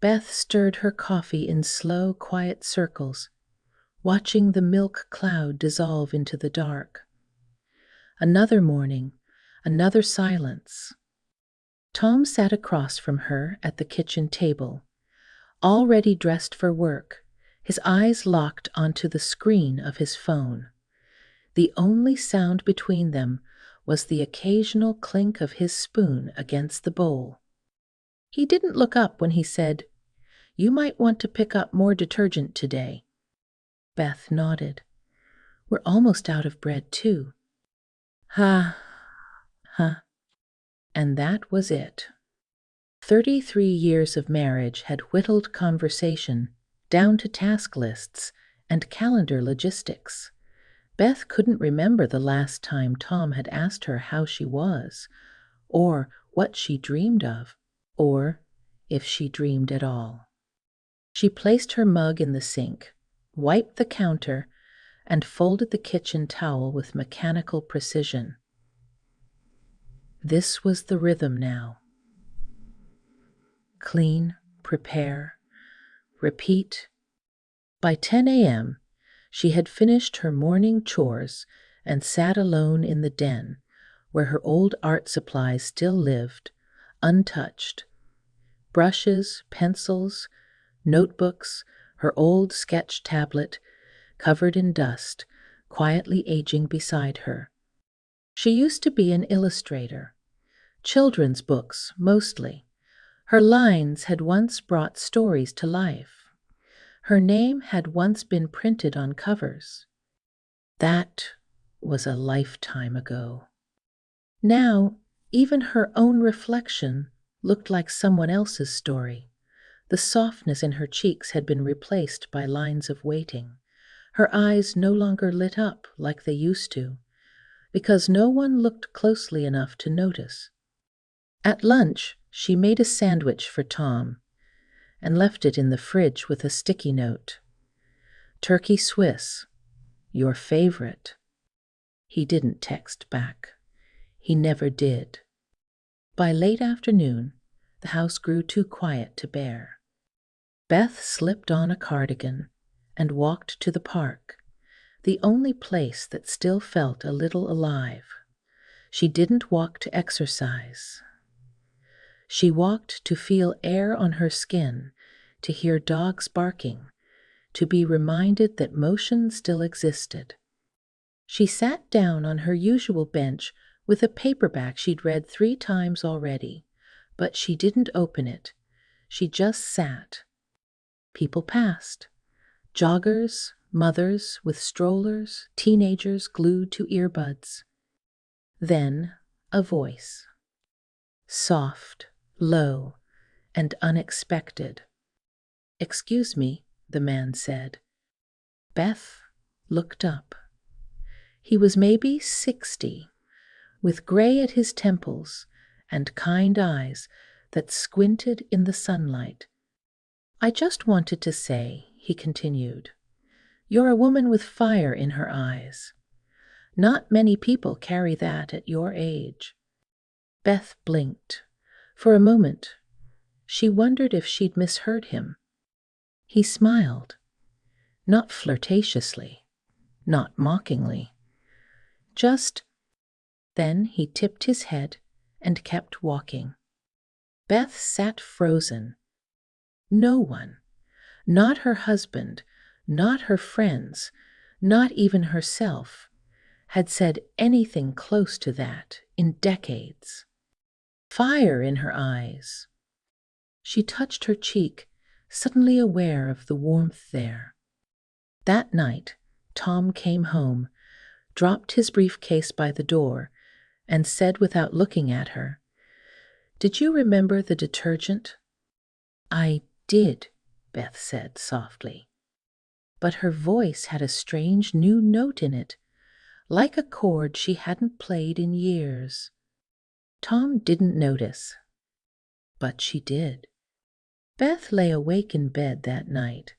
Beth stirred her coffee in slow, quiet circles, watching the milk cloud dissolve into the dark. Another morning, another silence. Tom sat across from her at the kitchen table, already dressed for work, his eyes locked onto the screen of his phone. The only sound between them was the occasional clink of his spoon against the bowl. He didn't look up when he said, "You might want to pick up more detergent today." Beth nodded. "We're almost out of bread, too." Ha, ha. And that was it. 33 years of marriage had whittled conversation down to task lists and calendar logistics. Beth couldn't remember the last time Tom had asked her how she was, or what she dreamed of, or if she dreamed at all. She placed her mug in the sink, wiped the counter, and folded the kitchen towel with mechanical precision. This was the rhythm now. Clean, prepare, repeat. By 10 a.m., she had finished her morning chores and sat alone in the den, where her old art supplies still lived, untouched. Brushes, pencils, notebooks, her old sketch tablet, covered in dust, quietly aging beside her. She used to be an illustrator. Children's books, mostly. Her lines had once brought stories to life. Her name had once been printed on covers. That was a lifetime ago. Now, even her own reflection looked like someone else's story. The softness in her cheeks had been replaced by lines of waiting. Her eyes no longer lit up like they used to, because no one looked closely enough to notice. At lunch, she made a sandwich for Tom and left it in the fridge with a sticky note. "Turkey Swiss, your favorite." He didn't text back. He never did. By late afternoon, the house grew too quiet to bear. Beth slipped on a cardigan and walked to the park, the only place that still felt a little alive. She didn't walk to exercise. She walked to feel air on her skin, to hear dogs barking, to be reminded that motion still existed. She sat down on her usual bench with a paperback she'd read 3 times already, but she didn't open it. She just sat. People passed. Joggers, mothers with strollers, teenagers glued to earbuds. Then a voice. Soft, low, and unexpected. "Excuse me," the man said. Beth looked up. He was maybe 60, with gray at his temples and kind eyes that squinted in the sunlight. "I just wanted to say," he continued, "you're a woman with fire in her eyes. Not many people carry that at your age." Beth blinked. For a moment, she wondered if she'd misheard him. He smiled. Not flirtatiously, not mockingly. Just then he tipped his head and kept walking. Beth sat frozen. No one, not her husband, not her friends, not even herself, had said anything close to that in decades. Fire in her eyes. She touched her cheek, suddenly aware of the warmth there. That night, Tom came home, dropped his briefcase by the door, and said without looking at her, "Did you remember the detergent?" "I did," Beth said softly. But her voice had a strange new note in it, like a chord she hadn't played in years. Tom didn't notice, but she did. Beth lay awake in bed that night,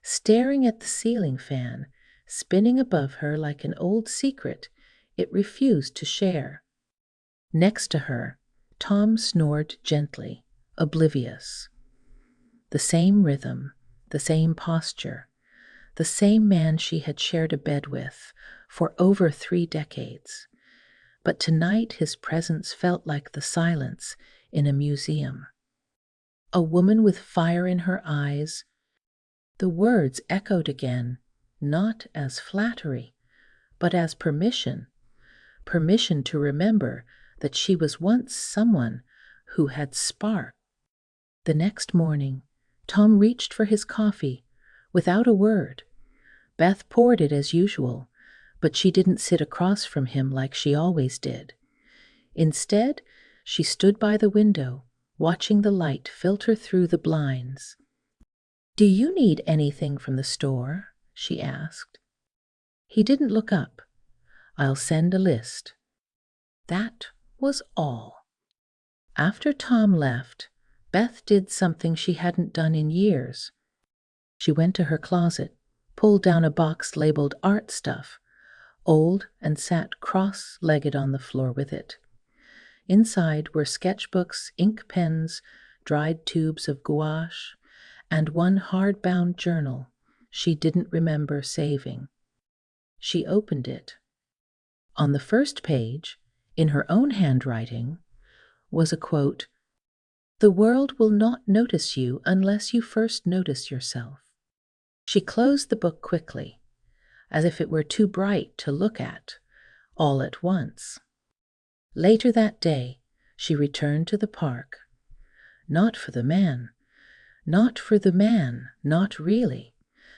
staring at the ceiling fan, spinning above her like an old secret it refused to share. Next to her, Tom snored gently, oblivious. The same rhythm, the same posture, the same man she had shared a bed with for over 3 decades. But tonight his presence felt like the silence in a museum. A woman with fire in her eyes. The words echoed again, not as flattery, but as permission. Permission to remember that she was once someone who had sparked. The next morning, Tom reached for his coffee without a word. Beth poured it as usual, but she didn't sit across from him like she always did. Instead, she stood by the window, watching the light filter through the blinds. "Do you need anything from the store?" she asked. He didn't look up. "I'll send a list." That was all. After Tom left, Beth did something she hadn't done in years. She went to her closet, pulled down a box labeled art stuff, old, and sat cross-legged on the floor with it. Inside were sketchbooks, ink pens, dried tubes of gouache, and one hard-bound journal she didn't remember saving. She opened it. On the first page, in her own handwriting, was a quote, "The world will not notice you unless you first notice yourself." She closed the book quickly, as if it were too bright to look at, all at once. Later that day, she returned to the park. Not for the man, not really,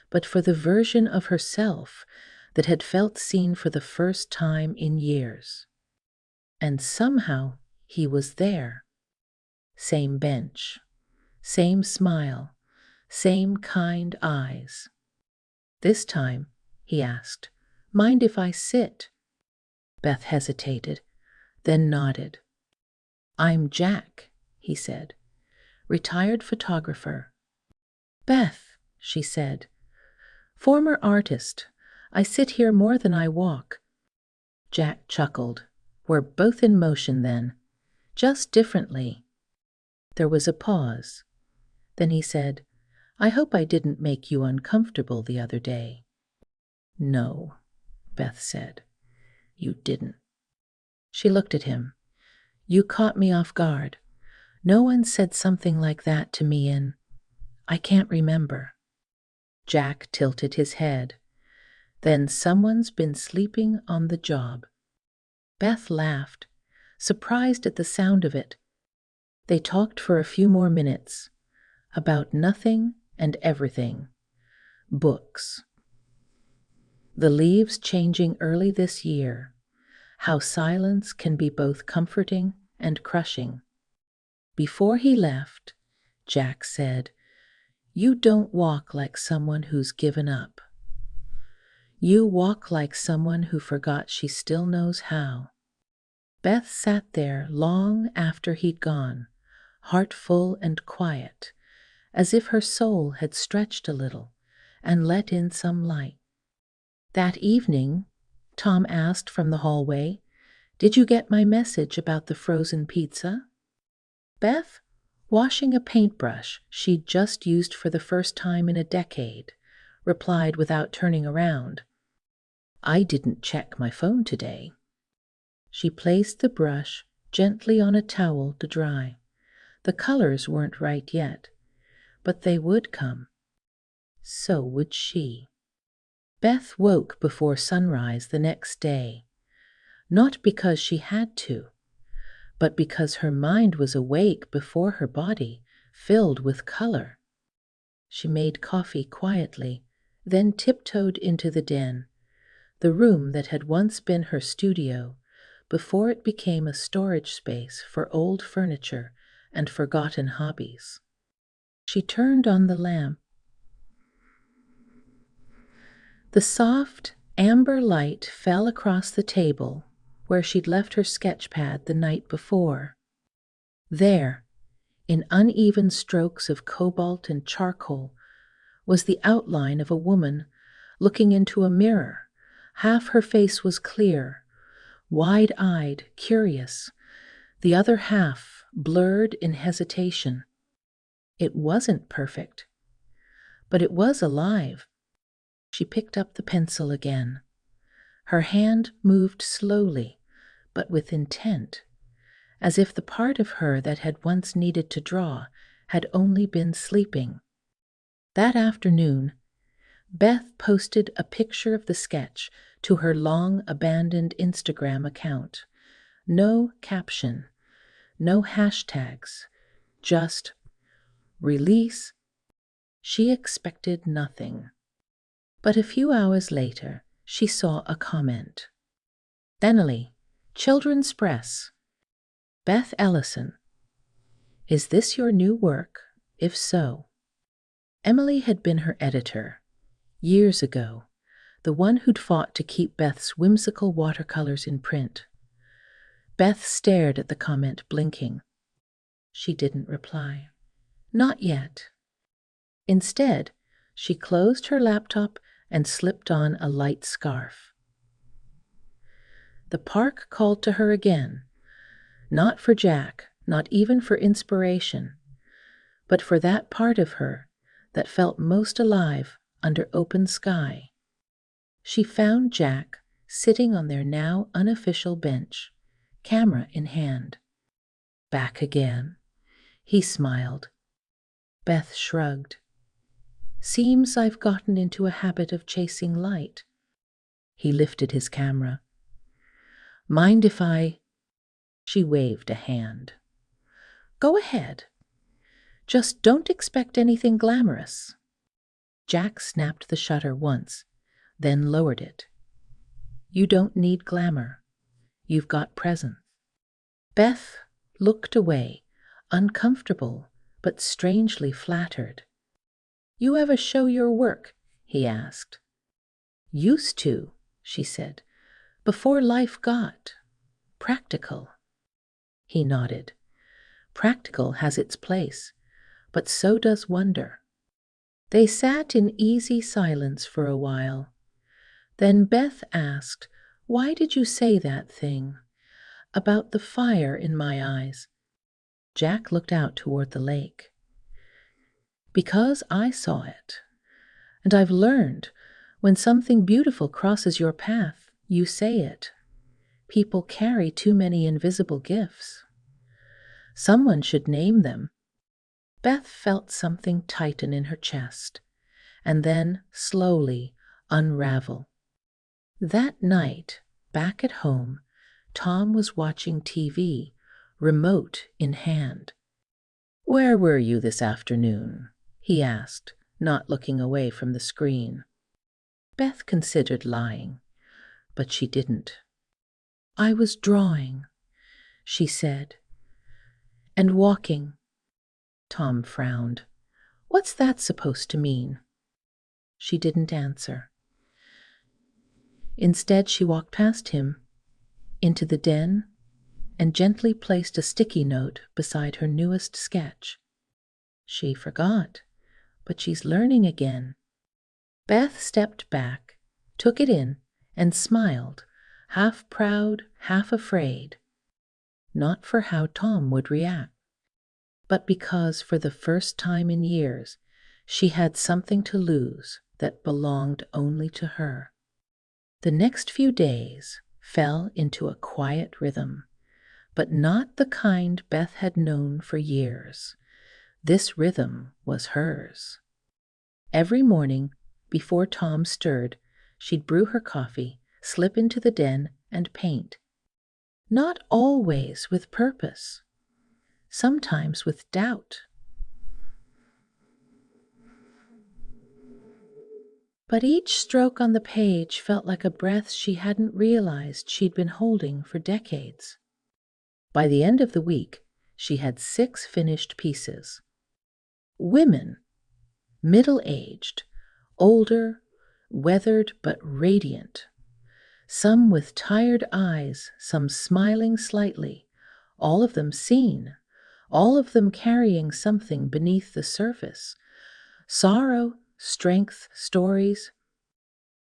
but for the version of herself that had felt seen for the first time in years. And somehow he was there. Same bench, same smile, same kind eyes. This time, he asked, "Mind if I sit?" Beth hesitated, then nodded. "I'm Jack," he said, "retired photographer." "Beth," she said, "former artist. I sit here more than I walk." Jack chuckled. "We're both in motion then, just differently." There was a pause. Then he said, "I hope I didn't make you uncomfortable the other day." "No," Beth said, "you didn't." She looked at him. "You caught me off guard. No one said something like that to me I can't remember." Jack tilted his head. "Then someone's been sleeping on the job." Beth laughed, surprised at the sound of it. They talked for a few more minutes, about nothing and everything. Books. The leaves changing early this year. How silence can be both comforting and crushing. Before he left, Jack said, "You don't walk like someone who's given up. You walk like someone who forgot she still knows how." Beth sat there long after he'd gone, heart full and quiet, as if her soul had stretched a little and let in some light. That evening, Tom asked from the hallway, "Did you get my message about the frozen pizza?" Beth, washing a paintbrush she'd just used for the first time in a decade, replied without turning around, "I didn't check my phone today." She placed the brush gently on a towel to dry. The colors weren't right yet, but they would come. So would she. Beth woke before sunrise the next day, not because she had to, but because her mind was awake before her body filled with color. She made coffee quietly, then tiptoed into the den, the room that had once been her studio before it became a storage space for old furniture and forgotten hobbies. She turned on the lamp. The soft, amber light fell across the table where she'd left her sketch pad the night before. There, in uneven strokes of cobalt and charcoal, was the outline of a woman looking into a mirror. Half her face was clear, wide-eyed, curious, the other half blurred in hesitation. It wasn't perfect, but it was alive. She picked up the pencil again. Her hand moved slowly, but with intent, as if the part of her that had once needed to draw had only been sleeping. That afternoon, Beth posted a picture of the sketch to her long-abandoned Instagram account. No caption, no hashtags, just release. She expected nothing. But a few hours later, she saw a comment. Denali, Children's Press. Beth Ellison. Is this your new work? If so. Emily had been her editor, years ago, the one who'd fought to keep Beth's whimsical watercolors in print. Beth stared at the comment, blinking. She didn't reply. Not yet. Instead, she closed her laptop and slipped on a light scarf. The park called to her again, not for Jack, not even for inspiration, but for that part of her that felt most alive under open sky. She found Jack sitting on their now unofficial bench, camera in hand. Back again, he smiled. Beth shrugged. Seems I've gotten into a habit of chasing light. He lifted his camera. Mind if I... She waved a hand. Go ahead. Just don't expect anything glamorous. Jack snapped the shutter once, then lowered it. You don't need glamour. You've got presence. Beth looked away, uncomfortable but strangely flattered. You ever show your work? He asked. Used to, she said, before life got practical. He nodded. Practical has its place, but so does wonder. They sat in easy silence for a while. Then Beth asked, Why did you say that thing about the fire in my eyes? Jack looked out toward the lake. Because I saw it. And I've learned, when something beautiful crosses your path, you say it. People carry too many invisible gifts. Someone should name them. Beth felt something tighten in her chest, and then slowly unravel. That night, back at home, Tom was watching TV, remote in hand. Where were you this afternoon? He asked, not looking away from the screen. Beth considered lying, but she didn't. I was drawing, she said, and walking. Tom frowned. What's that supposed to mean? She didn't answer. Instead, she walked past him, into the den, and gently placed a sticky note beside her newest sketch. She forgot, but she's learning again. Beth stepped back, took it in, and smiled, half proud, half afraid. Not for how Tom would react, but because for the first time in years, she had something to lose that belonged only to her. The next few days fell into a quiet rhythm, but not the kind Beth had known for years. This rhythm was hers. Every morning, before Tom stirred, she'd brew her coffee, slip into the den, and paint. Not always with purpose, sometimes with doubt. But each stroke on the page felt like a breath she hadn't realized she'd been holding for decades. By the end of the week, she had 6 finished pieces. Women, middle-aged, older, weathered but radiant. Some with tired eyes, some smiling slightly, all of them seen, all of them carrying something beneath the surface. Sorrow, strength, stories.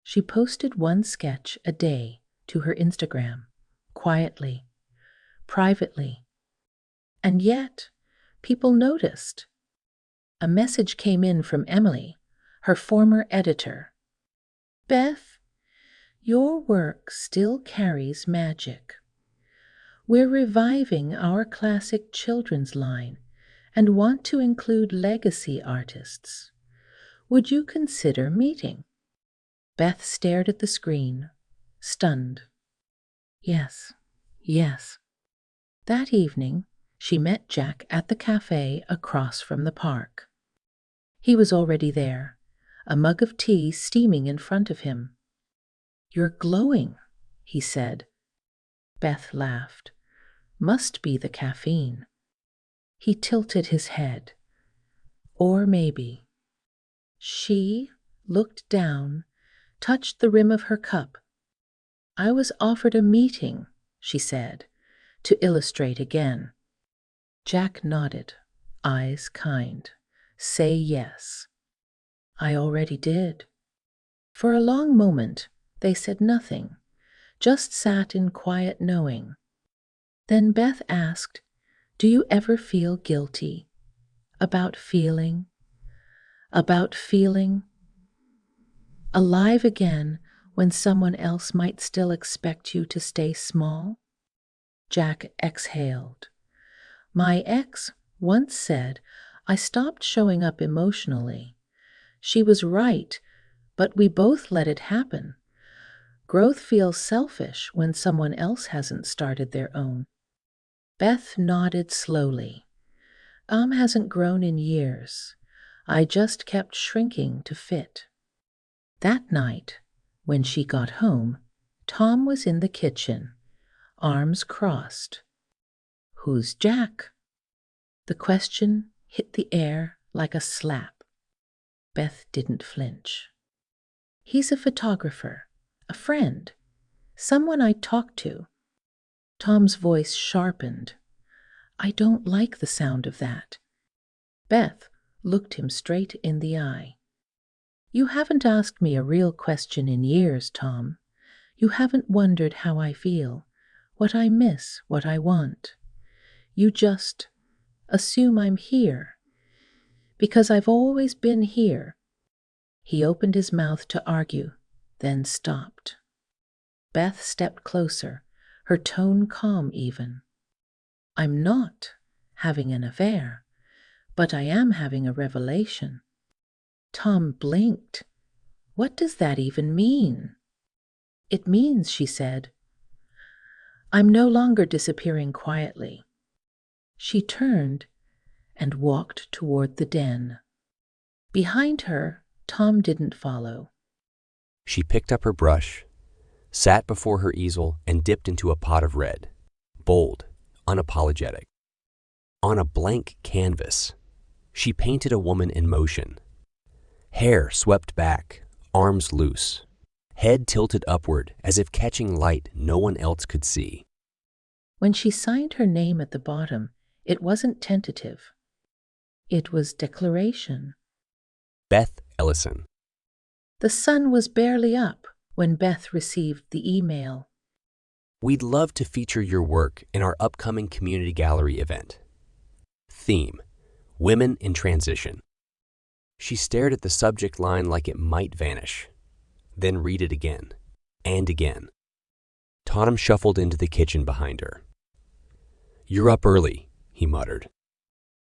She posted 1 sketch a day to her Instagram, quietly, privately. And yet, people noticed. A message came in from Emily, her former editor. Beth, your work still carries magic. We're reviving our classic children's line and want to include legacy artists. Would you consider meeting? Beth stared at the screen, stunned. Yes, yes. That evening, she met Jack at the cafe across from the park. He was already there, a mug of tea steaming in front of him. You're glowing, he said. Beth laughed. Must be the caffeine. He tilted his head. Or maybe. She looked down, touched the rim of her cup. I was offered a meeting, she said, to illustrate again. Jack nodded, eyes kind. Say yes. I already did. For a long moment, they said nothing, just sat in quiet knowing. Then Beth asked, Do you ever feel guilty? About feeling alive again when someone else might still expect you to stay small? Jack exhaled. My ex once said I stopped showing up emotionally. She was right, but we both let it happen. Growth feels selfish when someone else hasn't started their own. Beth nodded slowly. Hasn't grown in years. I just kept shrinking to fit. That night, when she got home, Tom was in the kitchen, arms crossed. Who's Jack? The question hit the air like a slap. Beth didn't flinch. He's a photographer, a friend, someone I talk to. Tom's voice sharpened. I don't like the sound of that. Beth looked him straight in the eye. You haven't asked me a real question in years, Tom. You haven't wondered how I feel, what I miss, what I want. You just assume I'm here. Because I've always been here. He opened his mouth to argue, then stopped. Beth stepped closer, her tone calm even. I'm not having an affair, but I am having a revelation. Tom blinked. What does that even mean? It means, she said, I'm no longer disappearing quietly. She turned and walked toward the den. Behind her, Tom didn't follow. She picked up her brush, sat before her easel, and dipped into a pot of red, bold, unapologetic. On a blank canvas, she painted a woman in motion. Hair swept back, arms loose, head tilted upward as if catching light no one else could see. When she signed her name at the bottom, it wasn't tentative. It was declaration. Beth Ellison. The sun was barely up when Beth received the email. We'd love to feature your work in our upcoming community gallery event. Theme: Women in Transition. She stared at the subject line like it might vanish, then read it again, and again. Tom shuffled into the kitchen behind her. You're up early, he muttered.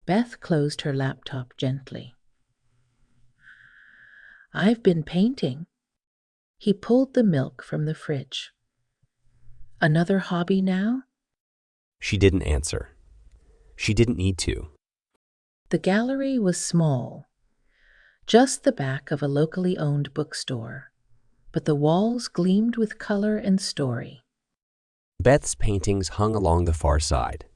Beth closed her laptop gently. I've been painting. He pulled the milk from the fridge. Another hobby now? She didn't answer. She didn't need to. The gallery was small, just the back of a locally owned bookstore, but the walls gleamed with color and story. Beth's paintings hung along the far side.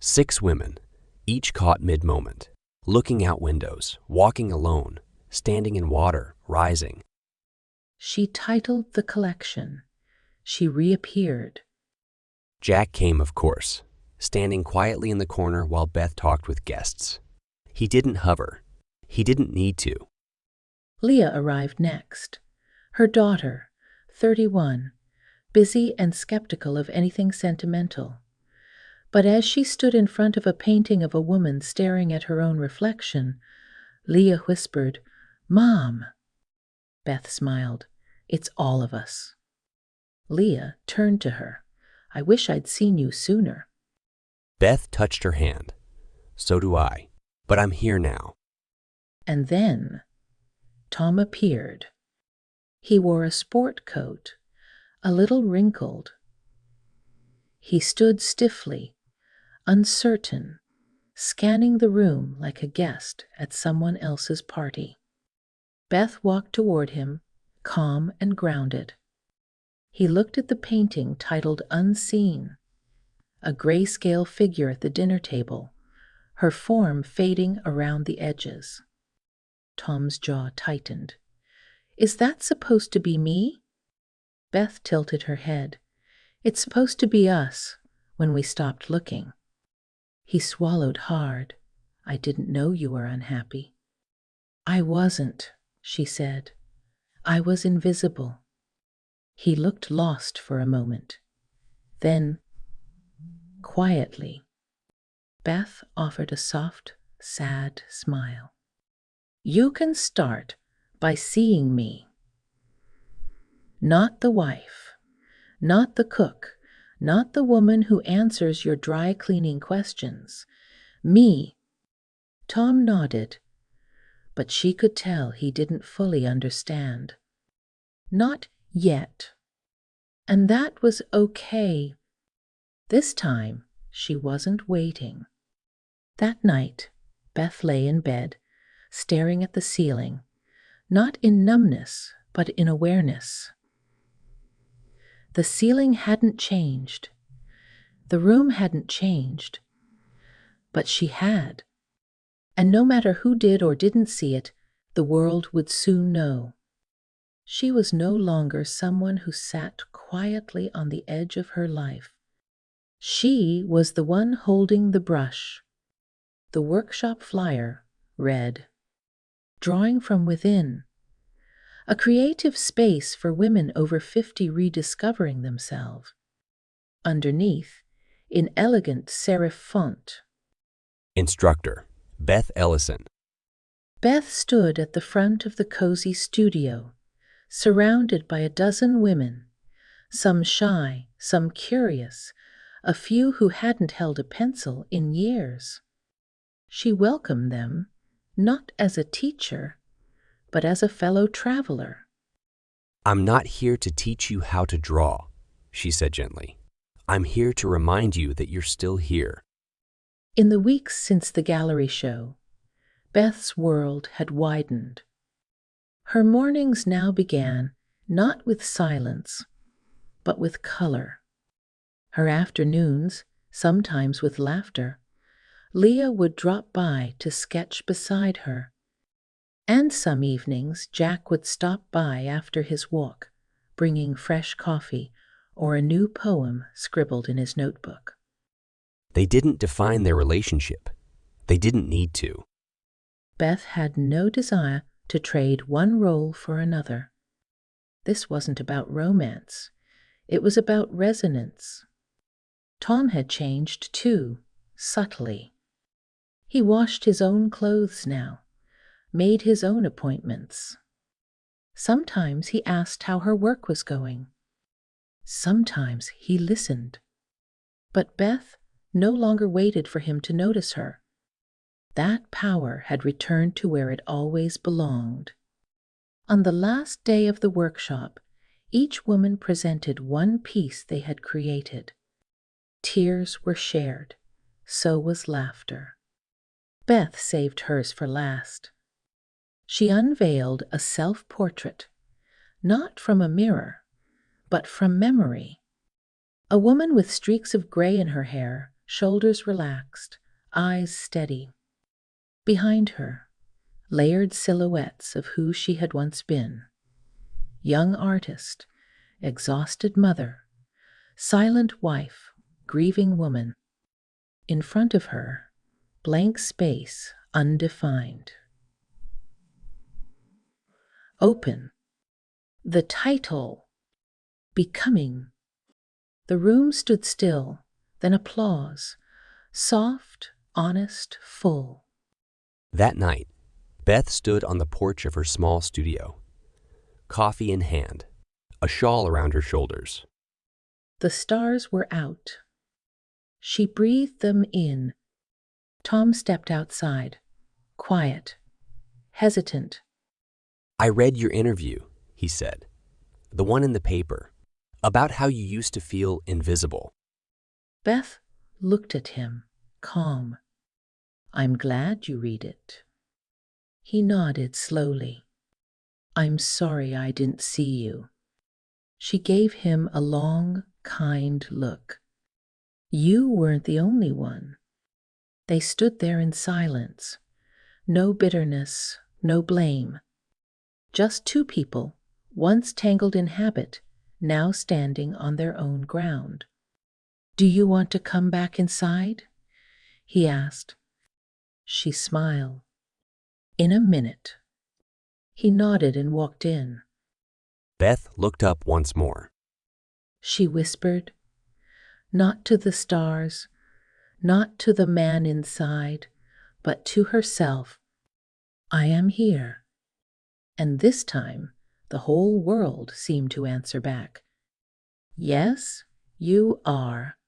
6 women, each caught mid-moment, looking out windows, walking alone, standing in water, rising. She titled the collection. She reappeared. Jack came, of course, standing quietly in the corner while Beth talked with guests. He didn't hover. He didn't need to. Leah arrived next. Her daughter, 31, busy and skeptical of anything sentimental. But as she stood in front of a painting of a woman staring at her own reflection, Leah whispered, "Mom." Beth smiled. "It's all of us." Leah turned to her. "I wish I'd seen you sooner." Beth touched her hand. "So do I. But I'm here now." And then Tom appeared. He wore a sport coat, a little wrinkled. He stood stiffly, uncertain, scanning the room like a guest at someone else's party. Beth walked toward him, calm and grounded. He looked at the painting titled Unseen, a grayscale figure at the dinner table, her form fading around the edges. Tom's jaw tightened. "Is that supposed to be me?" Beth tilted her head. "It's supposed to be us when we stopped looking." He swallowed hard. "I didn't know you were unhappy." "I wasn't," she said. "I was invisible." He looked lost for a moment. Then, quietly, Beth offered a soft, sad smile. "You can start by seeing me. Not the wife, not the cook, not the woman who answers your dry cleaning questions. Me." Tom nodded, but she could tell he didn't fully understand. "Not yet." And that was okay. This time, she wasn't waiting. That night, Beth lay in bed, staring at the ceiling, not in numbness, but in awareness. The ceiling hadn't changed. The room hadn't changed. But she had. And no matter who did or didn't see it, the world would soon know. She was no longer someone who sat quietly on the edge of her life. She was the one holding the brush. The workshop flyer read, "Drawing from Within, a creative space for women over 50 rediscovering themselves." Underneath, in elegant serif font, Instructor, Beth Ellison. Beth stood at the front of the cozy studio, surrounded by a dozen women, some shy, some curious, a few who hadn't held a pencil in years. She welcomed them, not as a teacher, but as a fellow traveler. "I'm not here to teach you how to draw," she said gently. "I'm here to remind you that you're still here." In the weeks since the gallery show, Beth's world had widened. Her mornings now began not with silence, but with color. Her afternoons, sometimes with laughter. Leah would drop by to sketch beside her. And some evenings, Jack would stop by after his walk, bringing fresh coffee or a new poem scribbled in his notebook. They didn't define their relationship. They didn't need to. Beth had no desire to trade one role for another. This wasn't about romance. It was about resonance. Tom had changed too, subtly. He washed his own clothes now, made his own appointments. Sometimes he asked how her work was going. Sometimes he listened. But Beth no longer waited for him to notice her. That power had returned to where it always belonged. On the last day of the workshop, each woman presented one piece they had created. Tears were shared. So was laughter. Beth saved hers for last. She unveiled a self-portrait, not from a mirror, but from memory. A woman with streaks of gray in her hair, shoulders relaxed, eyes steady. Behind her, layered silhouettes of who she had once been. Young artist, exhausted mother, silent wife, grieving woman. In front of her, blank space, undefined. Open. The title, Becoming. The room stood still, then applause, soft, honest, full. That night, Beth stood on the porch of her small studio, coffee in hand, a shawl around her shoulders. The stars were out. She breathed them in. Tom stepped outside, quiet, hesitant. I read your interview, he said, the one in the paper, about how you used to feel invisible. Beth looked at him, calm. I'm glad you read it. He nodded slowly. I'm sorry I didn't see you. She gave him a long, kind look. You weren't the only one. They stood there in silence. No bitterness, no blame. Just two people, once tangled in habit, now standing on their own ground. Do you want to come back inside? He asked. She smiled. In a minute. He nodded and walked in. Beth looked up once more. She whispered, not to the stars, not to the man inside, but to herself, I am here. And this time, the whole world seemed to answer back. Yes, you are.